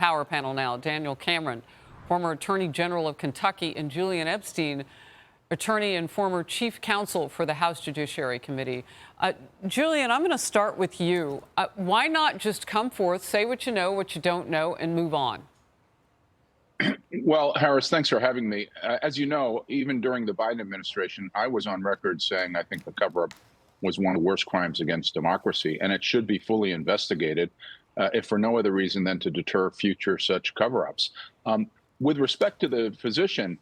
Power panel now. Daniel Cameron, former Attorney General of Kentucky, and Julian Epstein, attorney and former chief counsel for the House Judiciary Committee. Julian, I'm going to start with you. Why not just come forth, say what you know, what you don't know, and move on? Well, Harris, thanks for having me. As you know, even during the Biden administration, I was on record saying I think the cover-up was one of the worst crimes against democracy, and it should be fully investigated, if for no other reason than to deter future such cover-ups. With respect to the physician,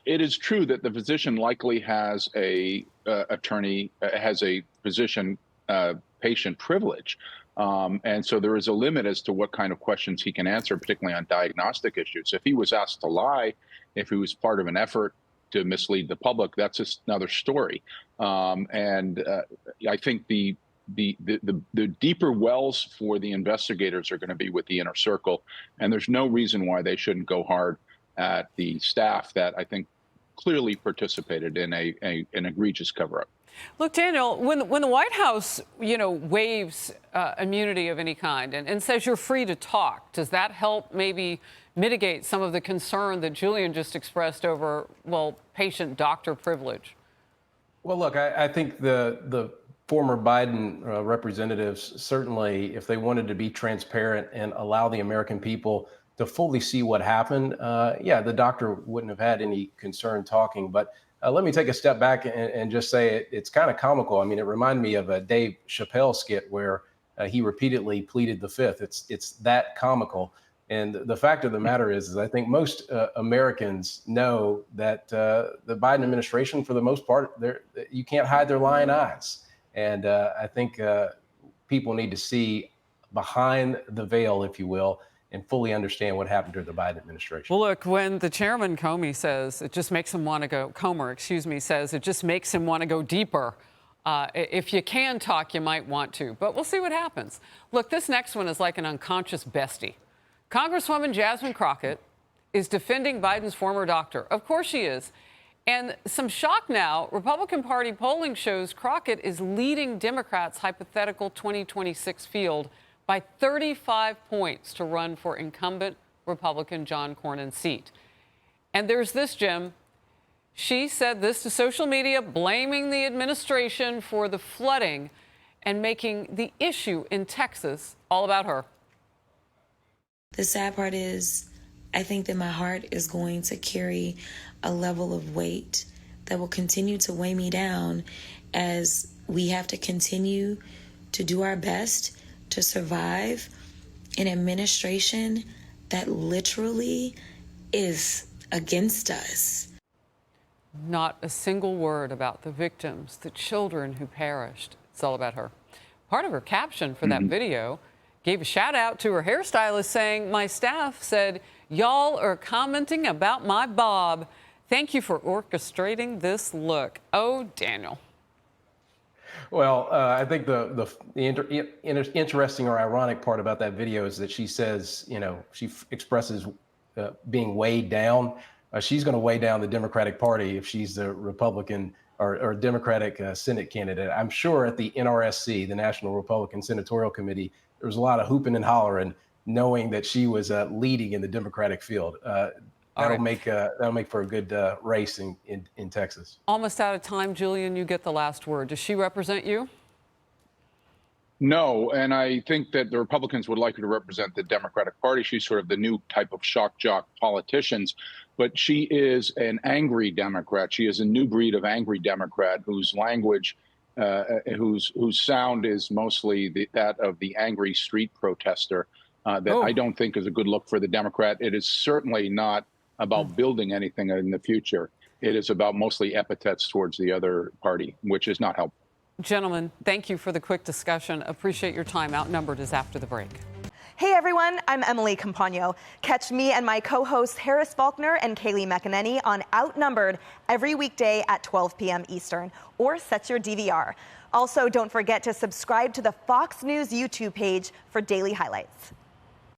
it is true that the physician likely has a physician patient privilege. And so there is a limit as to what kind of questions he can answer, particularly on diagnostic issues. If he was asked to lie, if he was part of an effort to mislead the public, that's just another story. I think the deeper wells for the investigators are going to be with the inner circle, and there's no reason why they shouldn't go hard at the staff that I think clearly participated in an egregious cover-up. Look, Daniel, when the White House, waives immunity of any kind and says you're free to talk, does that help maybe mitigate some of the concern that Julian just expressed over, well, patient-doctor privilege? Well, look, I think the former Biden representatives, certainly, if they wanted to be transparent and allow the American people to fully see what happened, yeah, the doctor wouldn't have had any concern talking. But let me take a step back and just say it's kind of comical. I mean, it reminded me of a Dave Chappelle skit where he repeatedly pleaded the fifth. It's that comical. And the fact of the matter is I think most Americans know that the Biden administration, for the most part, you can't hide their lying eyes. And I think people need to see behind the veil, if you will, and fully understand what happened during the Biden administration. Well, look, when the chairman Comer says it just makes him want to go deeper. If you can talk, you might want to, but we'll see what happens. Look, this next one is like an unconscious bestie. Congresswoman Jasmine Crockett is defending Biden's former doctor. Of course she is. And some shock now, Republican Party polling shows Crockett is leading Democrats' hypothetical 2026 field by 35 points to run for incumbent Republican John Cornyn's seat. And there's this, Jim. She said this to social media, blaming the administration for the flooding and making the issue in Texas all about her. The sad part is, I think that my heart is going to carry a level of weight that will continue to weigh me down as we have to continue to do our best to survive an administration that literally is against us. Not a single word about the victims, the children who perished. It's all about her. Part of her caption for that video gave a shout out to her hairstylist saying, "My staff said, y'all are commenting about my bob. Thank you for orchestrating this look." Oh, Daniel. Well, I think the interesting or ironic part about that video is that she says, she expresses being weighed down. She's going to weigh down the Democratic Party if she's the Republican or Democratic Senate candidate. I'm sure at the NRSC, the National Republican Senatorial Committee, there was a lot of hooping and hollering, knowing that she was leading in the Democratic field. That'll make for a good race in Texas. Almost out of time, Julian. You get the last word. Does she represent you? No, and I think that the Republicans would like her to represent the Democratic Party. She's sort of the new type of shock jock politicians, but she is an angry Democrat. She is a new breed of angry Democrat whose language, whose sound is mostly that of the angry street protester. I don't think is a good look for the Democrat. It is certainly not about building anything in the future. It is about mostly epithets towards the other party, which is not helpful. Gentlemen, thank you for the quick discussion. Appreciate your time. Outnumbered is after the break. Hey everyone, I'm Emily Campagno. Catch me and my co-hosts Harris Faulkner and Kayleigh McEnany on Outnumbered every weekday at 12 p.m. Eastern, or set your DVR. Also, don't forget to subscribe to the Fox News YouTube page for daily highlights.